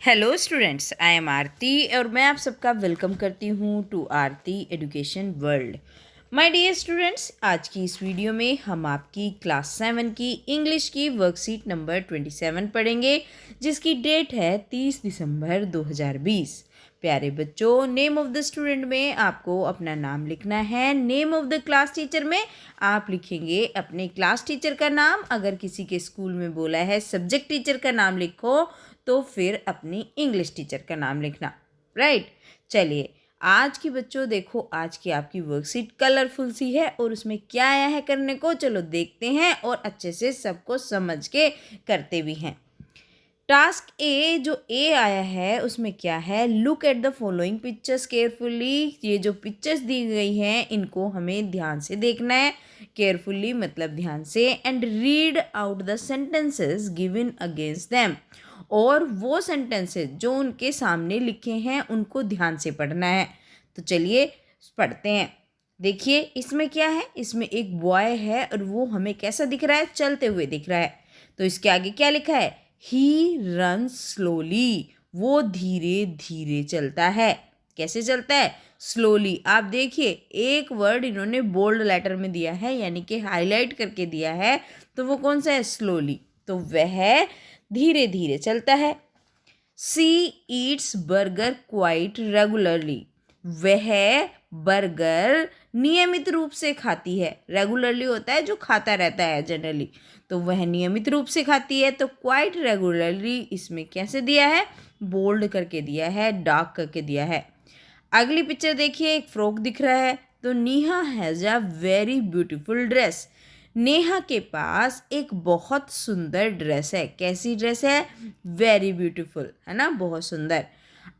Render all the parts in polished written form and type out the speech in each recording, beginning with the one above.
Hello students, I am Aarti और मैं आप सबका वेलकम करती हूँ to Aarti education world. My dear students, आज की इस वीडियो में हम आपकी क्लास 7 की इंग्लिश की वर्कशीट नंबर 27 पढ़ेंगे, जिसकी डेट है 30 दिसंबर 2020। प्यारे बच्चों, नेम ऑफ द स्टूडेंट में आपको अपना नाम लिखना है। Name of the class teacher में आप लिखेंगे अपने क्लास टीचर का नाम। अगर किसी के स्कूल में बोला है सब्जेक्ट टीचर का नाम लिखो, तो फिर अपनी इंग्लिश टीचर का नाम लिखना। राइट। चलिए, आज की बच्चों देखो, आज की आपकी वर्कशीट कलरफुल सी है और उसमें क्या आया है करने को, चलो देखते हैं और अच्छे से सबको समझ के करते भी हैं। टास्क ए, जो ए आया है उसमें क्या है, look at the following pictures carefully. ये जो पिक्चर्स दी गई हैं इनको हमें ध्यान से देखना है। केयरफुली मतलब ध्यान से। And read out the sentences given against them. और वो सेंटेंसेस जो उनके सामने लिखे हैं उनको ध्यान से पढ़ना है। तो चलिए पढ़ते हैं। देखिए इसमें क्या है, इसमें एक बॉय है और वो हमें कैसा दिख रहा है, चलते हुए दिख रहा है। तो इसके आगे क्या लिखा है, ही रन स्लोली। वो धीरे धीरे चलता है। कैसे चलता है, स्लोली। आप देखिए एक वर्ड इन्होंने बोल्ड लेटर में दिया है, यानी कि हाईलाइट करके दिया है, तो वो कौन सा है, स्लोली। तो वह धीरे धीरे चलता है। सी ईट्स बर्गर क्वाइट रेगुलरली। वह बर्गर नियमित रूप से खाती है। रेगुलरली होता है जो खाता रहता है जनरली, तो वह नियमित रूप से खाती है। तो क्वाइट रेगुलरली इसमें कैसे दिया है, बोल्ड करके दिया है, डार्क करके दिया है। अगली पिक्चर देखिए, एक फ्रॉक दिख रहा है। तो Neha has a very beautiful dress. Neha के पास एक बहुत सुंदर ड्रेस है। कैसी ड्रेस है, वेरी ब्यूटीफुल, है ना, बहुत सुंदर।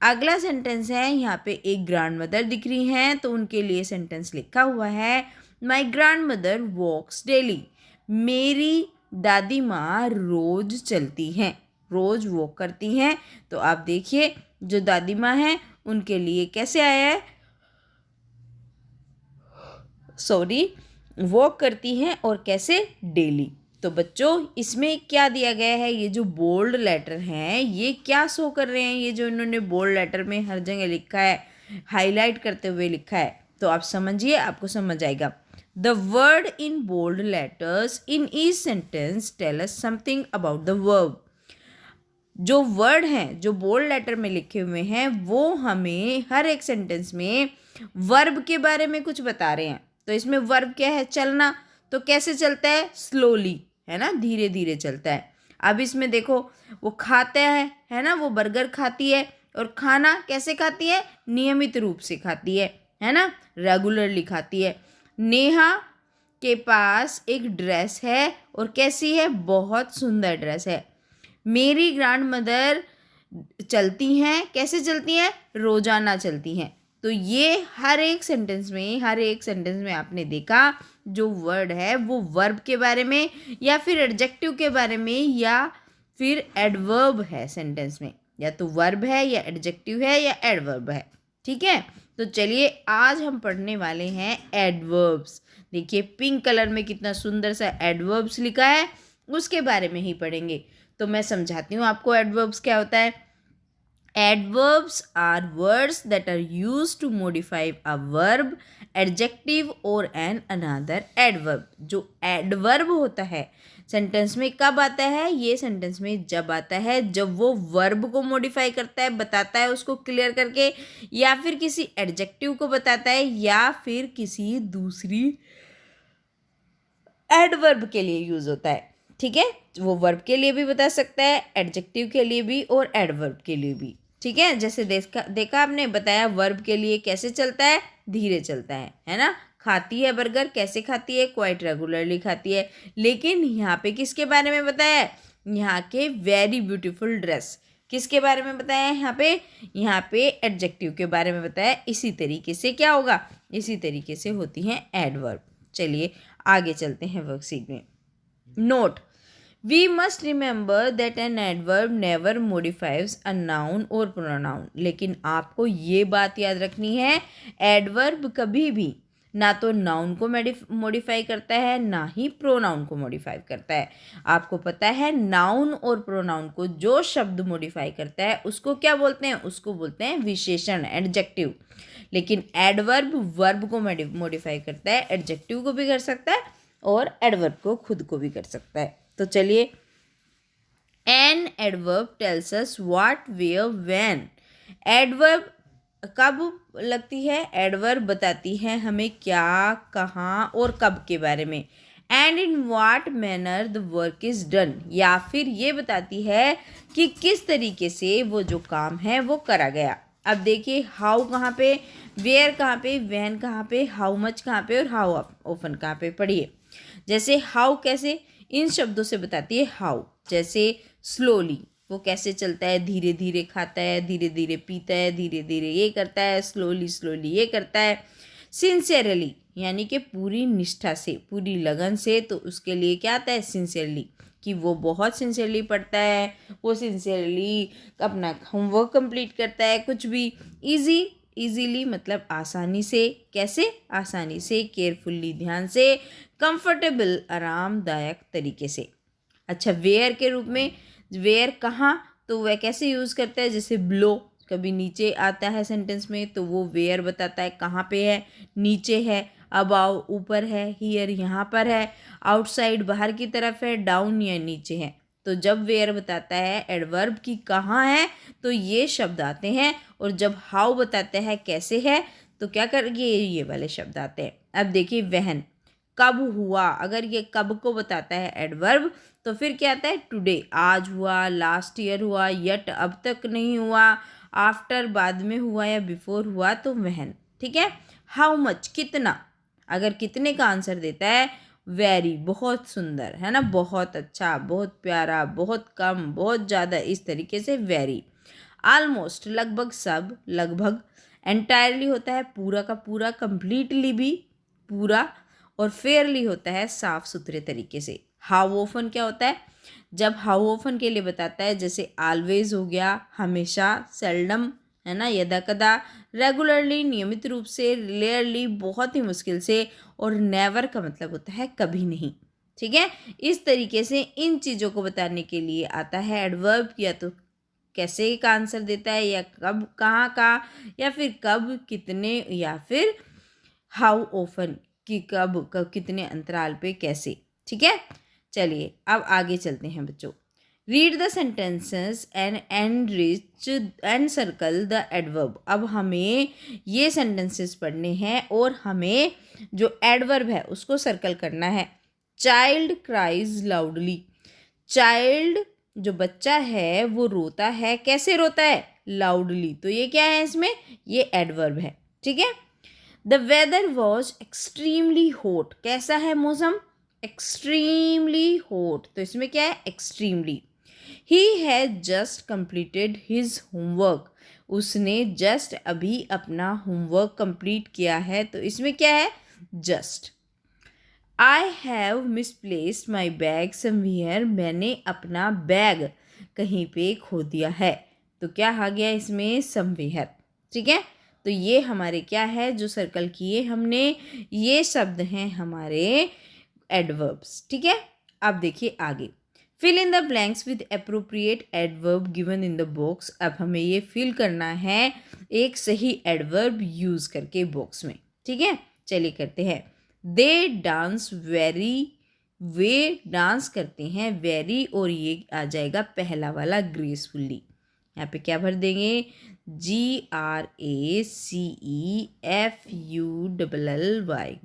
अगला सेंटेंस है, यहाँ पे एक ग्रैंड मदर दिख रही हैं, तो उनके लिए सेंटेंस लिखा हुआ है, my grandmother walks daily. मेरी दादी माँ रोज चलती हैं, रोज वॉक करती हैं। तो आप देखिए जो दादी माँ हैं उनके लिए कैसे आया है, सॉरी, वॉक करती हैं और कैसे, डेली। तो बच्चों इसमें क्या दिया गया है, ये जो बोल्ड लेटर हैं ये क्या शो कर रहे हैं, ये जो इन्होंने बोल्ड लेटर में हर जगह लिखा है, हाईलाइट करते हुए लिखा है, तो आप समझिए, आपको समझ आएगा। The word in bold letters in each sentence tell us something about the verb. जो वर्ड हैं जो बोल्ड लेटर में लिखे हुए हैं वो हमें हर एक सेंटेंस में वर्ब के बारे में कुछ बता रहे हैं। तो इसमें वर्ब क्या है, चलना। तो कैसे चलता है, स्लोली, है ना, धीरे धीरे चलता है। अब इसमें देखो वो खाता है ना, वो बर्गर खाती है। और खाना कैसे खाती है, नियमित रूप से खाती है ना, रेगुलरली खाती है। नेहा के पास एक ड्रेस है और कैसी है, बहुत सुंदर ड्रेस है। मेरी ग्रैंड मदर चलती हैं, कैसे चलती हैं, रोजाना चलती हैं। तो ये हर एक सेंटेंस में आपने देखा जो वर्ड है वो वर्ब के बारे में या फिर एडजेक्टिव के बारे में या फिर एडवर्ब है सेंटेंस में, या तो वर्ब है या एडजेक्टिव है या एडवर्ब है। ठीक है, तो चलिए आज हम पढ़ने वाले हैं एडवर्ब्स। देखिए पिंक कलर में कितना सुंदर सा एडवर्ब्स लिखा है, उसके बारे में ही पढ़ेंगे। तो मैं समझाती हूँ आपको एडवर्ब्स क्या होता है। Adverbs are words that are used to modify a verb, adjective और एन अनदर एडवर्ब। जो एडवर्ब होता है सेंटेंस में कब आता है, ये सेंटेंस में जब आता है जब वो वर्ब को मॉडिफाई करता है, बताता है उसको क्लियर करके, या फिर किसी एडजेक्टिव को बताता है, या फिर किसी दूसरी एडवर्ब के लिए यूज होता है। ठीक है, वो वर्ब के लिए भी बता सकता है, एडजेक्टिव के लिए भी और एडवर्ब के लिए भी। ठीक है, जैसे देखा आपने, बताया वर्ब के लिए कैसे चलता है, धीरे चलता है ना। खाती है बर्गर, कैसे खाती है, क्वाइट रेगुलरली खाती है। लेकिन यहाँ पे किसके बारे में बताया है, यहाँ के वेरी ब्यूटीफुल ड्रेस किसके बारे में बताया है, यहाँ पे एडजेक्टिव के बारे में बताया। इसी तरीके से क्या होगा, इसी तरीके से होती हैं एडवर्ब। चलिए आगे चलते हैं वर्कशीट में। Note, we must remember that an adverb never modifies a noun और प्रोनाउन। लेकिन आपको ये बात याद रखनी है, एडवर्ब कभी भी ना तो नाउन को मॉडिफाई करता है, ना ही प्रोनाउन को मॉडिफाई करता है। आपको पता है नाउन और प्रोनाउन को जो शब्द मॉडिफाई करता है उसको क्या बोलते हैं? उसको बोलते हैं विशेषण, एडजेक्टिव। लेकिन एडवर्ब वर्ब को मॉडिफाई करता है, एडजेक्टिव को भी कर सकता है और एडवर्ब को खुद को भी कर सकता है। तो चलिए, an adverb tells us what, where, when. Adverb कब लगती है? एडवर्ब बताती है हमें क्या, कहाँ और कब के बारे में। And in what manner the work is done, या फिर ये बताती है कि किस तरीके से वो जो काम है वो करा गया। अब देखिए, हाउ कहाँ पे, वेयर कहाँ पे, व्हेन कहाँ पे, हाउ मच कहाँ पे और हाउ ऑफन कहाँ पे। पढ़िए, जैसे हाउ कैसे, इन शब्दों से बताती है हाउ। जैसे स्लोली, वो कैसे चलता है? धीरे धीरे खाता है, धीरे धीरे पीता है, धीरे धीरे ये करता है, स्लोली स्लोली ये करता है। सिंसियरली यानी कि पूरी निष्ठा से, पूरी लगन से, तो उसके लिए क्या आता है? सिंसियरली, कि वो बहुत सिंसियरली पढ़ता है, वो सिंसियरली अपना होमवर्क कंप्लीट करता है। कुछ भी इजीली मतलब आसानी से। कैसे? आसानी से, केयरफुल्ली ध्यान से, कंफर्टेबल आरामदायक तरीके से। अच्छा, वेयर के रूप में, वेयर कहाँ, तो वह कैसे यूज़ करता है? जैसे ब्लो कभी नीचे आता है सेंटेंस में तो वो वेयर बताता है कहाँ पे है, नीचे है। अबाव ऊपर है, हियर यहाँ पर है, आउटसाइड बाहर की तरफ है, डाउन या नीचे है। तो जब वेयर बताता है एडवर्ब की कहाँ है तो ये शब्द आते हैं, और जब हाउ बताते हैं कैसे है तो क्या करेंगे? ये वाले शब्द आते हैं। अब देखिए, वहन कब हुआ, अगर ये कब को बताता है एडवर्ब तो फिर क्या आता है? टुडे आज हुआ, लास्ट ईयर हुआ, यट अब तक नहीं हुआ, आफ्टर बाद में हुआ या बिफोर हुआ, तो वहन। ठीक है। हाउ मच कितना, अगर कितने का आंसर देता है वेरी बहुत सुंदर, है ना, बहुत अच्छा, बहुत प्यारा, बहुत कम, बहुत ज़्यादा, इस तरीके से वेरी। ऑलमोस्ट लगभग सब, लगभग। एंटायरली होता है पूरा का पूरा, कंप्लीटली भी पूरा, और फेयरली होता है साफ सुथरे तरीके से। हाउ ऑफन क्या होता है? जब हाउ ऑफन के लिए बताता है, जैसे ऑलवेज हो गया, हमेशा, सेल्डम, है ना, यदा कदा, रेगुलरली नियमित रूप से, रेयरली बहुत ही मुश्किल से, और नेवर का मतलब होता है कभी नहीं। ठीक है। इस तरीके से इन चीज़ों को बताने के लिए आता है एडवर्ब, या तो कैसे का आंसर देता है, या कब कहाँ का, या फिर कब कितने, या फिर हाउ ऑफन कि कब कब कितने अंतराल पे कैसे। ठीक है। चलिए अब आगे चलते हैं बच्चों। Read the sentences and enrich and circle the adverb. अब हमें ये सेंटेंसेस पढ़ने हैं और हमें जो एडवर्ब है उसको सर्कल करना है। चाइल्ड क्राइज लाउडली, चाइल्ड जो बच्चा है वो रोता है, कैसे रोता है? लाउडली। तो ये क्या है इसमें? ये एडवर्ब है। ठीक है। The weather was extremely hot, कैसा है मौसम? एक्सट्रीमली हॉट, तो इसमें क्या है? Extremely. He has just completed his homework, उसने जस्ट अभी अपना होमवर्क कंप्लीट किया है, तो इसमें क्या है? Just. I have misplaced my bag somewhere, मैंने अपना बैग कहीं पे खो दिया है, तो क्या आ गया इसमें? समवेयर। ठीक है। तो ये हमारे क्या है जो सर्कल किए हमने, ये शब्द हैं हमारे एडवर्ब्स। ठीक है। अब देखिए आगे, fill in the blanks with appropriate adverb given in the box. अब हमें ये फिल करना है एक सही एडवर्ब यूज करके बॉक्स में। ठीक है। चलिए करते हैं। दे डांस वेरी, वे डांस करते हैं वेरी, और ये आ जाएगा पहला वाला ग्रेसफुल्ली। यहाँ पे क्या भर देंगे? GRACEFULLY,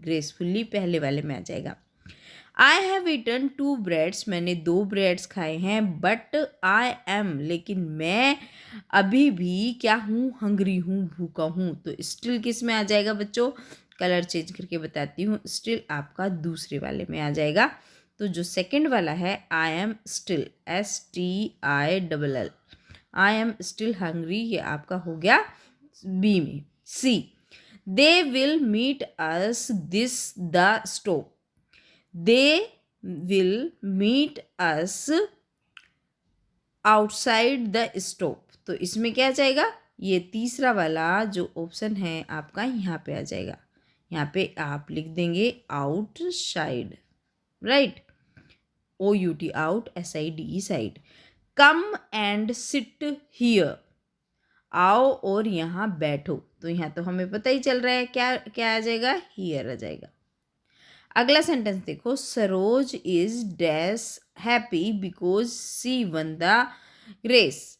ग्रेसफुल्ली पहले वाले में आ जाएगा। आई हैव ईटन 2 ब्रेड्स, मैंने 2 ब्रेड्स खाए हैं, बट आई एम, लेकिन मैं अभी भी क्या हूँ? हंग्री हूँ, भूखा हूँ। तो स्टिल किस में आ जाएगा बच्चों? कलर चेंज करके बताती हूँ, स्टिल आपका दूसरे वाले में आ जाएगा। तो जो सेकंड वाला है I am still, STILL, I am still hungry, ये आपका हो गया बी में। See, they will meet us this the stove, they will meet us outside the stove, तो इसमें क्या आ जाएगा? ये तीसरा वाला जो ऑप्शन है आपका यहाँ पे आ जाएगा, यहाँ पे आप लिख देंगे outside, right, OUT out, SIDE side. Come and sit here, आओ और यहाँ बैठो। तो यहाँ तो हमें पता ही चल रहा है क्या क्या आ जाएगा, हियर आ जाएगा। अगला सेंटेंस देखो, Saroj is dash happy because she won the race.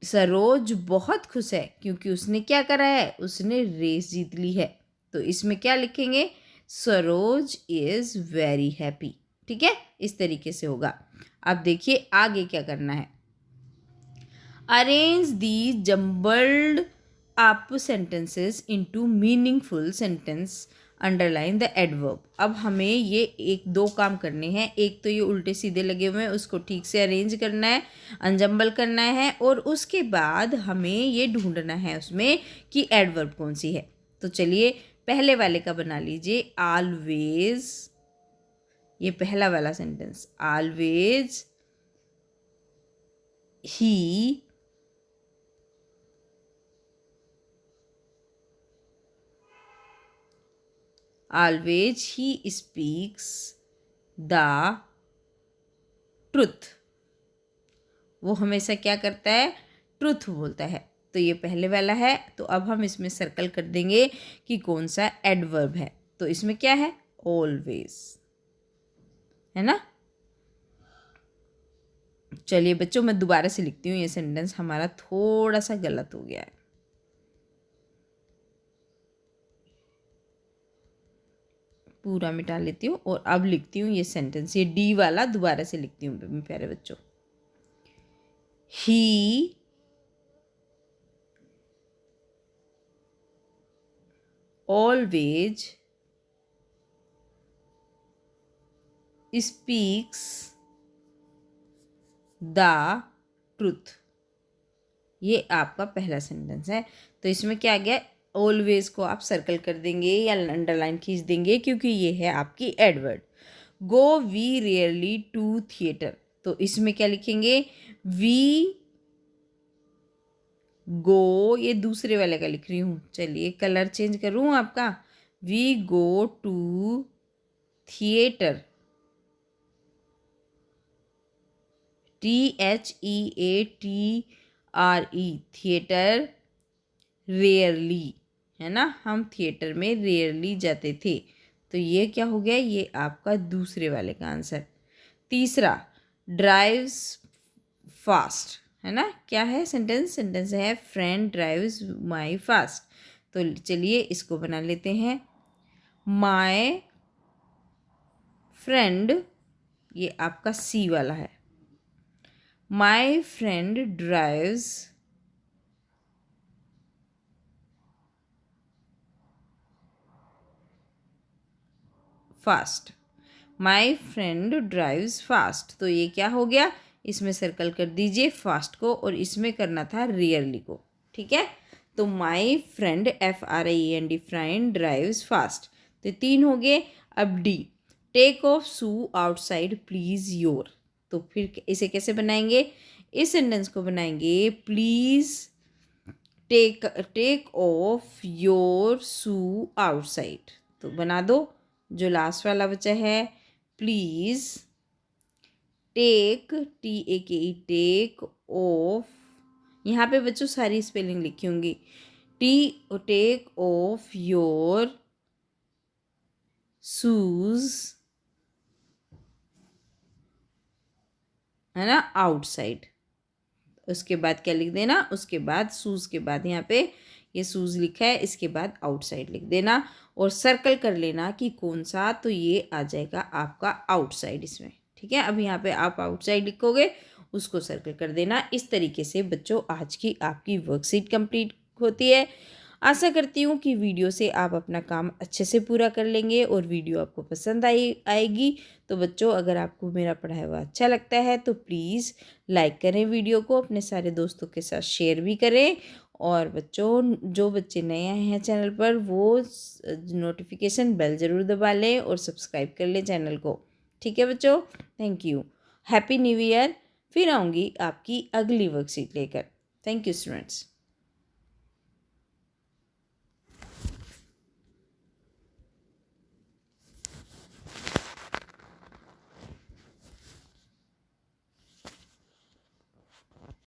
Saroj बहुत खुश है क्योंकि उसने क्या करा है, उसने रेस जीत ली है। तो इसमें क्या लिखेंगे, सरोज इज वेरी हैप्पी। ठीक है, इस तरीके से होगा। अब देखिए आगे क्या करना है, arrange the jumbled up sentences into meaningful sentence, underline the adverb. अब हमें ये एक दो काम करने हैं, एक तो ये उल्टे सीधे लगे हुए हैं उसको ठीक से अरेंज करना है, अनजम्बल करना है, और उसके बाद हमें ये ढूंढना है उसमें कि एडवर्ब कौन सी है। तो चलिए पहले वाले का बना लीजिए, ऑलवेज, ये पहला वाला sentence, always he always he speaks the truth, वो हमेशा क्या करता है, ट्रुथ बोलता है। तो ये पहले वाला है। तो अब हम इसमें सर्कल कर देंगे कि कौन सा एडवर्ब है। तो इसमें क्या है, ऑलवेज, है ना। चलिए बच्चों मैं दोबारा से लिखती हूँ, ये सेंटेंस हमारा थोड़ा सा गलत हो गया है। पूरा मिटा लेती हूँ और अब लिखती हूँ ये सेंटेंस, ये डी वाला दोबारा से लिखती हूँ प्यारे बच्चों। ही ऑलवेज स्पीक्स द ट्रुथ, ये आपका पहला सेंटेंस है। तो इसमें क्या आ गया, ऑलवेज को आप सर्कल कर देंगे या अंडरलाइन खींच देंगे क्योंकि ये है आपकी adverb. Go we rarely to theatre, तो इसमें क्या लिखेंगे, वी गो, ये दूसरे वाले का लिख रही हूँ, चलिए कलर चेंज करूँ आपका, we go to theatre, THEATRE, theatre, rarely, है ना, हम थिएटर में रेयरली जाते थे। तो ये क्या हो गया, ये आपका दूसरे वाले का आंसर। तीसरा, ड्राइव्स फास्ट, है ना, क्या है सेंटेंस, सेंटेंस है फ्रेंड ड्राइव्स माई फास्ट। तो चलिए इसको बना लेते हैं, माई फ्रेंड, ये आपका सी वाला है, my friend drives fast, my friend drives fast. तो ये क्या हो गया, इसमें सर्कल कर दीजिए फास्ट को और इसमें करना था रियरली को। ठीक है, तो my friend FRIEND friend drives fast, तो 3 हो गए। अब D, take off shoe outside please your, तो फिर इसे कैसे बनाएंगे, इस सेंटेंस को बनाएंगे, please take off your shoe outside. तो बना दो, जो लास्ट वाला बचा है, please take, TAKE, take off, यहाँ पे बच्चों सारी स्पेलिंग लिखी होंगी, टेक ऑफ योर शूज, है ना, आउटसाइड। उसके बाद क्या लिख देना, उसके बाद शूज़ के बाद यहाँ पे ये शूज़ लिखा है, इसके बाद आउटसाइड लिख देना और सर्कल कर लेना कि कौन सा, तो ये आ जाएगा आपका आउटसाइड इसमें। ठीक है, अब यहाँ पे आप आउटसाइड लिखोगे, उसको सर्कल कर देना। इस तरीके से बच्चों आज की आपकी वर्कशीट कंप्लीट होती है। आशा करती हूँ कि वीडियो से आप अपना काम अच्छे से पूरा कर लेंगे और वीडियो आपको पसंद आएगी। तो बच्चों अगर आपको मेरा पढ़ाया हुआ अच्छा लगता है तो प्लीज़ लाइक करें, वीडियो को अपने सारे दोस्तों के साथ शेयर भी करें। और बच्चों जो बच्चे नए आए हैं चैनल पर वो नोटिफिकेशन बेल ज़रूर दबा लें और सब्सक्राइब कर लें चैनल को। ठीक है बच्चों, thank you, happy new year. फिर आऊँगी आपकी अगली वर्कशीट लेकर। Thank you students.